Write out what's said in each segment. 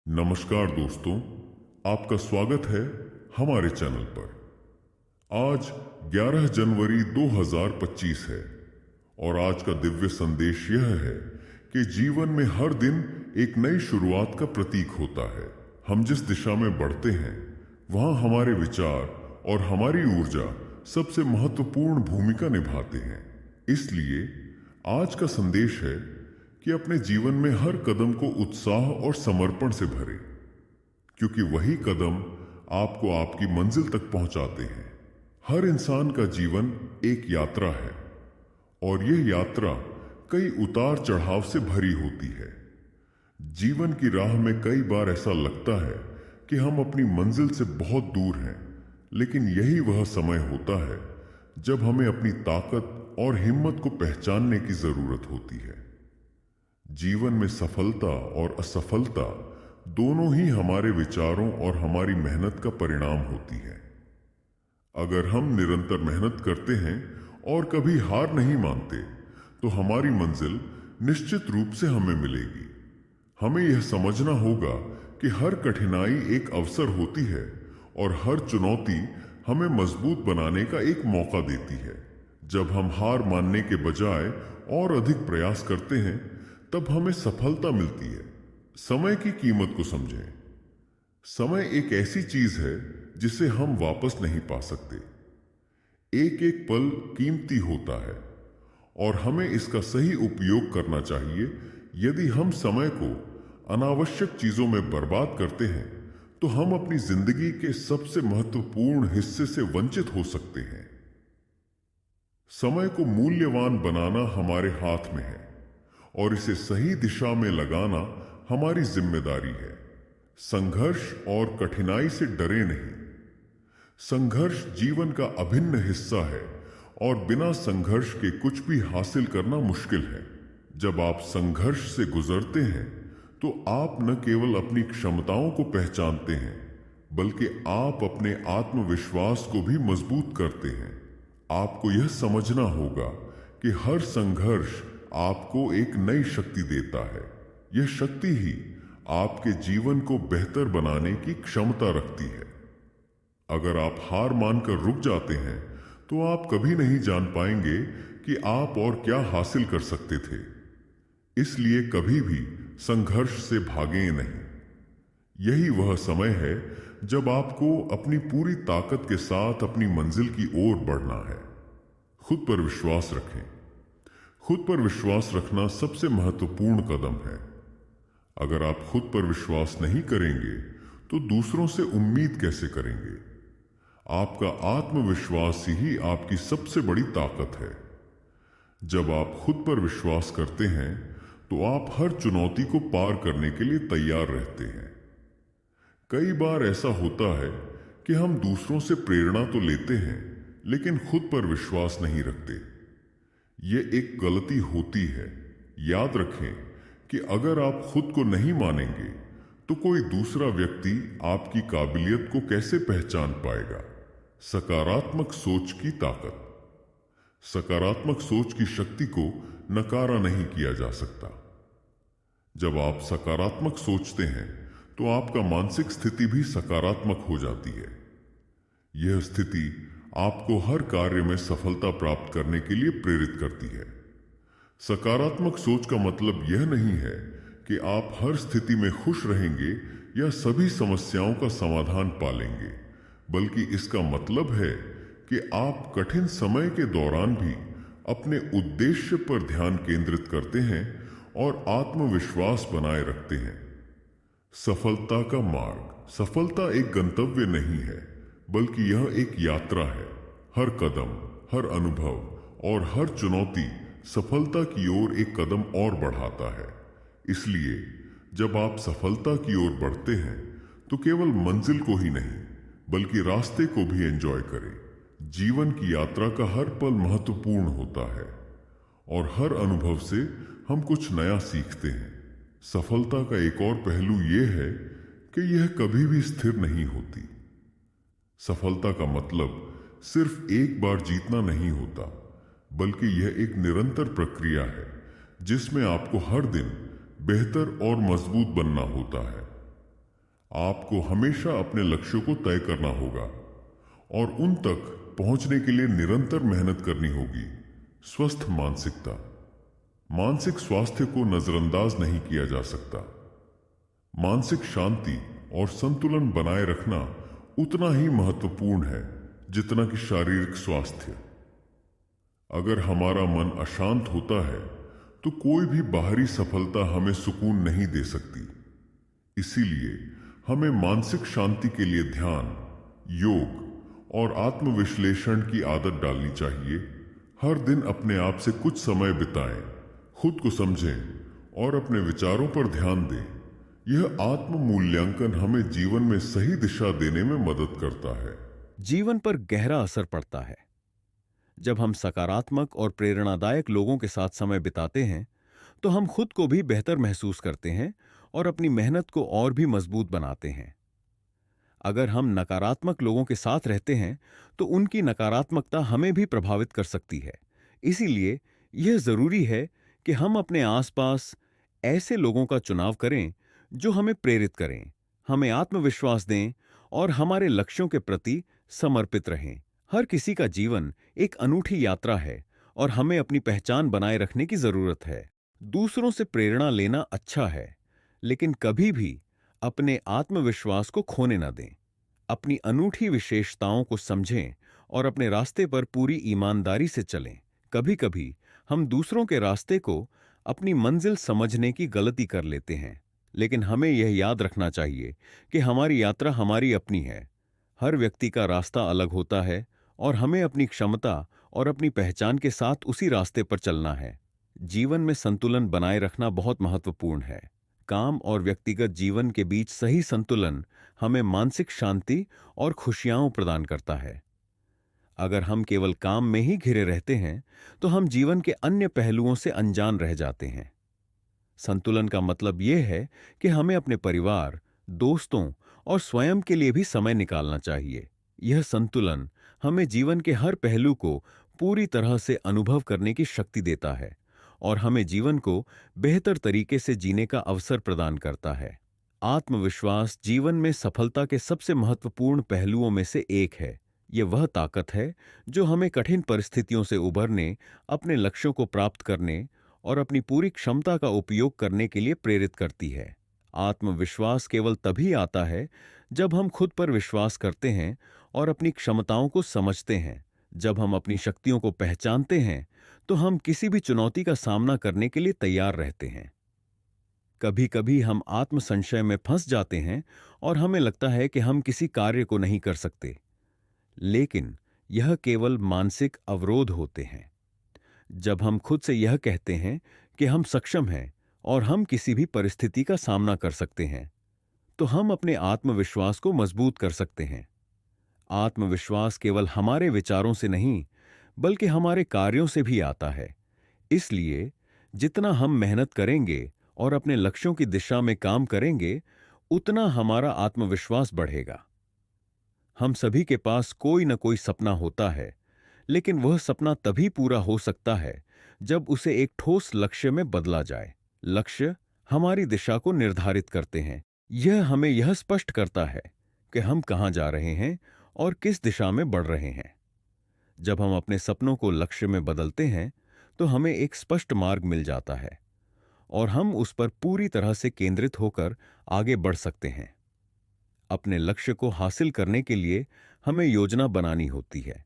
नमस्कार दोस्तों, आपका स्वागत है हमारे चैनल पर। आज 11 जनवरी 2025 है और आज का दिव्य संदेश यह है कि जीवन में हर दिन एक नई शुरुआत का प्रतीक होता है। हम जिस दिशा में बढ़ते हैं वहां हमारे विचार और हमारी ऊर्जा सबसे महत्वपूर्ण भूमिका निभाते हैं। इसलिए आज का संदेश है कि अपने जीवन में हर कदम को उत्साह और समर्पण से भरें, क्योंकि वही कदम आपको आपकी मंजिल तक पहुंचाते हैं। हर इंसान का जीवन एक यात्रा है और यह यात्रा कई उतार चढ़ाव से भरी होती है। जीवन की राह में कई बार ऐसा लगता है कि हम अपनी मंजिल से बहुत दूर हैं, लेकिन यही वह समय होता है जब हमें अपनी ताकत और हिम्मत को पहचानने की जरूरत होती है। जीवन में सफलता और असफलता दोनों ही हमारे विचारों और हमारी मेहनत का परिणाम होती है। अगर हम निरंतर मेहनत करते हैं और कभी हार नहीं मानते, तो हमारी मंजिल निश्चित रूप से हमें मिलेगी। हमें यह समझना होगा कि हर कठिनाई एक अवसर होती है और हर चुनौती हमें मजबूत बनाने का एक मौका देती है। जब हम हार मानने के बजाय और अधिक प्रयास करते हैं, तब हमें सफलता मिलती है। समय की कीमत को समझें। समय एक ऐसी चीज है जिसे हम वापस नहीं पा सकते। एक एक पल कीमती होता है और हमें इसका सही उपयोग करना चाहिए। यदि हम समय को अनावश्यक चीजों में बर्बाद करते हैं, तो हम अपनी जिंदगी के सबसे महत्वपूर्ण हिस्से से वंचित हो सकते हैं। समय को मूल्यवान बनाना हमारे हाथ में है और इसे सही दिशा में लगाना हमारी जिम्मेदारी है। संघर्ष और कठिनाई से डरे नहीं। संघर्ष जीवन का अभिन्न हिस्सा है और बिना संघर्ष के कुछ भी हासिल करना मुश्किल है। जब आप संघर्ष से गुजरते हैं, तो आप न केवल अपनी क्षमताओं को पहचानते हैं, बल्कि आप अपने आत्मविश्वास को भी मजबूत करते हैं। आपको यह समझना होगा कि हर संघर्ष आपको एक नई शक्ति देता है। यह शक्ति ही आपके जीवन को बेहतर बनाने की क्षमता रखती है। अगर आप हार मानकर रुक जाते हैं, तो आप कभी नहीं जान पाएंगे कि आप और क्या हासिल कर सकते थे। इसलिए कभी भी संघर्ष से भागें नहीं। यही वह समय है जब आपको अपनी पूरी ताकत के साथ अपनी मंजिल की ओर बढ़ना है। खुद पर विश्वास रखें। खुद पर विश्वास रखना सबसे महत्वपूर्ण कदम है। अगर आप खुद पर विश्वास नहीं करेंगे, तो दूसरों से उम्मीद कैसे करेंगे? आपका आत्मविश्वास ही आपकी सबसे बड़ी ताकत है। जब आप खुद पर विश्वास करते हैं, तो आप हर चुनौती को पार करने के लिए तैयार रहते हैं। कई बार ऐसा होता है कि हम दूसरों से प्रेरणा तो लेते हैं, लेकिन खुद पर विश्वास नहीं रखते। यह एक गलती होती है। याद रखें कि अगर आप खुद को नहीं मानेंगे, तो कोई दूसरा व्यक्ति आपकी काबिलियत को कैसे पहचान पाएगा? सकारात्मक सोच की ताकत। सकारात्मक सोच की शक्ति को नकारा नहीं किया जा सकता। जब आप सकारात्मक सोचते हैं, तो आपका मानसिक स्थिति भी सकारात्मक हो जाती है। यह स्थिति आपको हर कार्य में सफलता प्राप्त करने के लिए प्रेरित करती है। सकारात्मक सोच का मतलब यह नहीं है कि आप हर स्थिति में खुश रहेंगे या सभी समस्याओं का समाधान पालेंगे, बल्कि इसका मतलब है कि आप कठिन समय के दौरान भी अपने उद्देश्य पर ध्यान केंद्रित करते हैं और आत्मविश्वास बनाए रखते हैं। सफलता का मार्ग। सफलता एक गंतव्य नहीं है, बल्कि यह एक यात्रा है। हर कदम, हर अनुभव और हर चुनौती सफलता की ओर एक कदम और बढ़ाता है। इसलिए जब आप सफलता की ओर बढ़ते हैं, तो केवल मंजिल को ही नहीं, बल्कि रास्ते को भी एंजॉय करें। जीवन की यात्रा का हर पल महत्वपूर्ण होता है और हर अनुभव से हम कुछ नया सीखते हैं। सफलता का एक और पहलू यह है कि यह कभी भी स्थिर नहीं होती। सफलता का मतलब सिर्फ एक बार जीतना नहीं होता, बल्कि यह एक निरंतर प्रक्रिया है जिसमें आपको हर दिन बेहतर और मजबूत बनना होता है। आपको हमेशा अपने लक्ष्यों को तय करना होगा और उन तक पहुंचने के लिए निरंतर मेहनत करनी होगी। स्वस्थ मानसिकता। मानसिक स्वास्थ्य को नजरअंदाज नहीं किया जा सकता। मानसिक शांति और संतुलन बनाए रखना उतना ही महत्वपूर्ण है जितना कि शारीरिक स्वास्थ्य। अगर हमारा मन अशांत होता है तो कोई भी बाहरी सफलता हमें सुकून नहीं दे सकती। इसीलिए हमें मानसिक शांति के लिए ध्यान, योग और आत्मविश्लेषण की आदत डालनी चाहिए। हर दिन अपने आप से कुछ समय बिताएं, खुद को समझें और अपने विचारों पर ध्यान दें। यह आत्म मूल्यांकन हमें जीवन में सही दिशा देने में मदद करता है। जीवन पर गहरा असर पड़ता है। जब हम सकारात्मक और प्रेरणादायक लोगों के साथ समय बिताते हैं तो हम खुद को भी बेहतर महसूस करते हैं और अपनी मेहनत को और भी मजबूत बनाते हैं। अगर हम नकारात्मक लोगों के साथ रहते हैं तो उनकी नकारात्मकता हमें भी प्रभावित कर सकती है। इसीलिए यह जरूरी है कि हम अपने आसपास ऐसे लोगों का चुनाव करें जो हमें प्रेरित करें, हमें आत्मविश्वास दें और हमारे लक्ष्यों के प्रति समर्पित रहें। हर किसी का जीवन एक अनूठी यात्रा है और हमें अपनी पहचान बनाए रखने की जरूरत है। दूसरों से प्रेरणा लेना अच्छा है, लेकिन कभी भी अपने आत्मविश्वास को खोने न दें। अपनी अनूठी विशेषताओं को समझें और अपने रास्ते पर पूरी ईमानदारी से चलें। कभी कभी हम दूसरों के रास्ते को अपनी मंजिल समझने की गलती कर लेते हैं, लेकिन हमें यह याद रखना चाहिए कि हमारी यात्रा हमारी अपनी है। हर व्यक्ति का रास्ता अलग होता है और हमें अपनी क्षमता और अपनी पहचान के साथ उसी रास्ते पर चलना है। जीवन में संतुलन बनाए रखना बहुत महत्वपूर्ण है। काम और व्यक्तिगत जीवन के बीच सही संतुलन हमें मानसिक शांति और खुशियां प्रदान करता है। अगर हम केवल काम में ही घिरे रहते हैं तो हम जीवन के अन्य पहलुओं से अनजान रह जाते हैं। संतुलन का मतलब यह है कि हमें अपने परिवार, दोस्तों और स्वयं के लिए भी समय निकालना चाहिए। यह संतुलन हमें जीवन के हर पहलू को पूरी तरह से अनुभव करने की शक्ति देता है और हमें जीवन को बेहतर तरीके से जीने का अवसर प्रदान करता है। आत्मविश्वास जीवन में सफलता के सबसे महत्वपूर्ण पहलुओं में से एक है। यह वह ताकत है जो हमें कठिन परिस्थितियों से उभरने, अपने लक्ष्यों को प्राप्त करने और अपनी पूरी क्षमता का उपयोग करने के लिए प्रेरित करती है। आत्मविश्वास केवल तभी आता है जब हम खुद पर विश्वास करते हैं और अपनी क्षमताओं को समझते हैं। जब हम अपनी शक्तियों को पहचानते हैं तो हम किसी भी चुनौती का सामना करने के लिए तैयार रहते हैं। कभी कभी हम आत्मसंशय में फंस जाते हैं और हमें लगता है कि हम किसी कार्य को नहीं कर सकते, लेकिन यह केवल मानसिक अवरोध होते हैं। जब हम खुद से यह कहते हैं कि हम सक्षम हैं और हम किसी भी परिस्थिति का सामना कर सकते हैं, तो हम अपने आत्मविश्वास को मजबूत कर सकते हैं। आत्मविश्वास केवल हमारे विचारों से नहीं, बल्कि हमारे कार्यों से भी आता है। इसलिए जितना हम मेहनत करेंगे और अपने लक्ष्यों की दिशा में काम करेंगे, उतना हमारा आत्मविश्वास बढ़ेगा। हम सभी के पास कोई न कोई सपना होता है, लेकिन वह सपना तभी पूरा हो सकता है जब उसे एक ठोस लक्ष्य में बदला जाए। लक्ष्य हमारी दिशा को निर्धारित करते हैं। यह हमें यह स्पष्ट करता है कि हम कहां जा रहे हैं और किस दिशा में बढ़ रहे हैं। जब हम अपने सपनों को लक्ष्य में बदलते हैं तो हमें एक स्पष्ट मार्ग मिल जाता है और हम उस पर पूरी तरह से केंद्रित होकर आगे बढ़ सकते हैं। अपने लक्ष्य को हासिल करने के लिए हमें योजना बनानी होती है।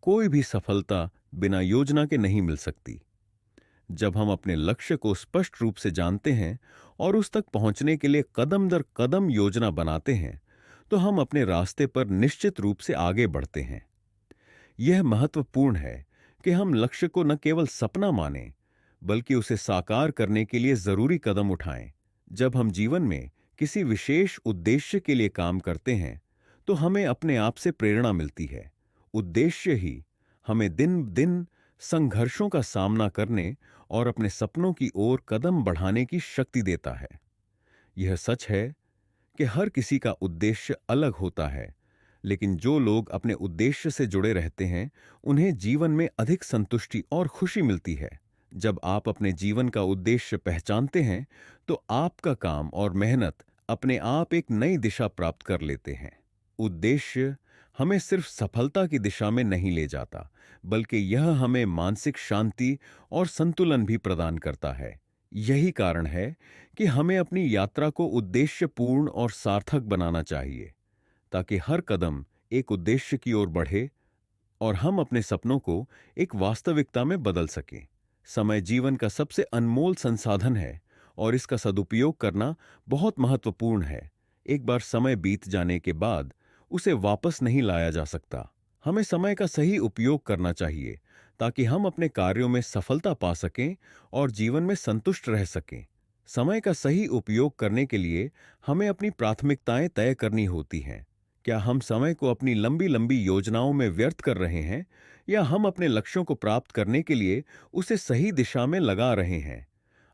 कोई भी सफलता बिना योजना के नहीं मिल सकती। जब हम अपने लक्ष्य को स्पष्ट रूप से जानते हैं और उस तक पहुंचने के लिए कदम दर कदम योजना बनाते हैं, तो हम अपने रास्ते पर निश्चित रूप से आगे बढ़ते हैं। यह महत्वपूर्ण है कि हम लक्ष्य को न केवल सपना मानें, बल्कि उसे साकार करने के लिए जरूरी कदम उठाएं। जब हम जीवन में किसी विशेष उद्देश्य के लिए काम करते हैं, तो हमें अपने आप से प्रेरणा मिलती है। उद्देश्य ही हमें दिन दिन संघर्षों का सामना करने और अपने सपनों की ओर कदम बढ़ाने की शक्ति देता है। यह सच है कि हर किसी का उद्देश्य अलग होता है, लेकिन जो लोग अपने उद्देश्य से जुड़े रहते हैं, उन्हें जीवन में अधिक संतुष्टि और खुशी मिलती है। जब आप अपने जीवन का उद्देश्य पहचानते हैं, तो आपका काम और मेहनत अपने आप एक नई दिशा प्राप्त कर लेते हैं। उद्देश्य हमें सिर्फ सफलता की दिशा में नहीं ले जाता, बल्कि यह हमें मानसिक शांति और संतुलन भी प्रदान करता है। यही कारण है कि हमें अपनी यात्रा को उद्देश्यपूर्ण और सार्थक बनाना चाहिए, ताकि हर कदम एक उद्देश्य की ओर बढ़े और हम अपने सपनों को एक वास्तविकता में बदल सकें। समय जीवन का सबसे अनमोल संसाधन है और इसका सदुपयोग करना बहुत महत्वपूर्ण है। एक बार समय बीत जाने के बाद उसे वापस नहीं लाया जा सकता। हमें समय का सही उपयोग करना चाहिए ताकि हम अपने कार्यों में सफलता पा सकें और जीवन में संतुष्ट रह सकें। समय का सही उपयोग करने के लिए हमें अपनी प्राथमिकताएं तय करनी होती हैं। क्या हम समय को अपनी लंबी लंबी योजनाओं में व्यर्थ कर रहे हैं, या हम अपने लक्ष्यों को प्राप्त करने के लिए उसे सही दिशा में लगा रहे हैं?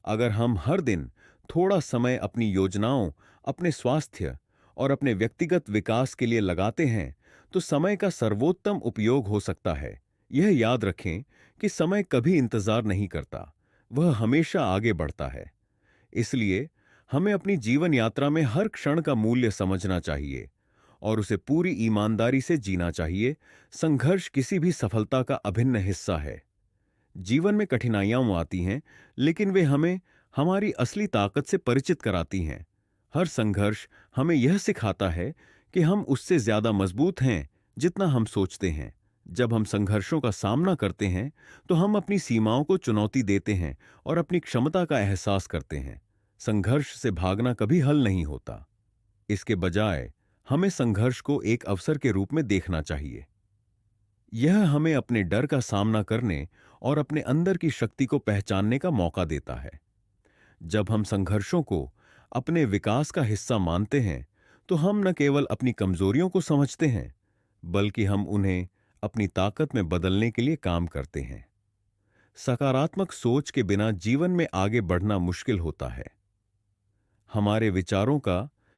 अगर हम हर दिन थोड़ा समय अपनी योजनाओं, अपने स्वास्थ्य और अपने व्यक्तिगत विकास के लिए लगाते हैं, तो समय का सर्वोत्तम उपयोग हो सकता है। यह याद रखें कि समय कभी इंतजार नहीं करता, वह हमेशा आगे बढ़ता है। इसलिए हमें अपनी जीवन यात्रा में हर क्षण का मूल्य समझना चाहिए और उसे पूरी ईमानदारी से जीना चाहिए। संघर्ष किसी भी सफलता का अभिन्न हिस्सा है। जीवन में कठिनाइयां आती हैं, लेकिन वे हमें हमारी असली ताकत से परिचित कराती हैं। हर संघर्ष हमें यह सिखाता है कि हम उससे ज्यादा मजबूत हैं जितना हम सोचते हैं। जब हम संघर्षों का सामना करते हैं, तो हम अपनी सीमाओं को चुनौती देते हैं और अपनी क्षमता का एहसास करते हैं। संघर्ष से भागना कभी हल नहीं होता। इसके बजाय हमें संघर्ष को एक अवसर के रूप में देखना चाहिए। यह हमें अपने डर का सामना करने और अपने अंदर की शक्ति को पहचानने का मौका देता है। जब हम संघर्षों को अपने विकास का हिस्सा मानते हैं, तो हम न केवल अपनी कमजोरियों को समझते हैं, बल्कि हम उन्हें अपनी ताकत में बदलने के लिए काम करते हैं। सकारात्मक सोच के बिना जीवन में आगे बढ़ना मुश्किल होता है। हमारे विचारों का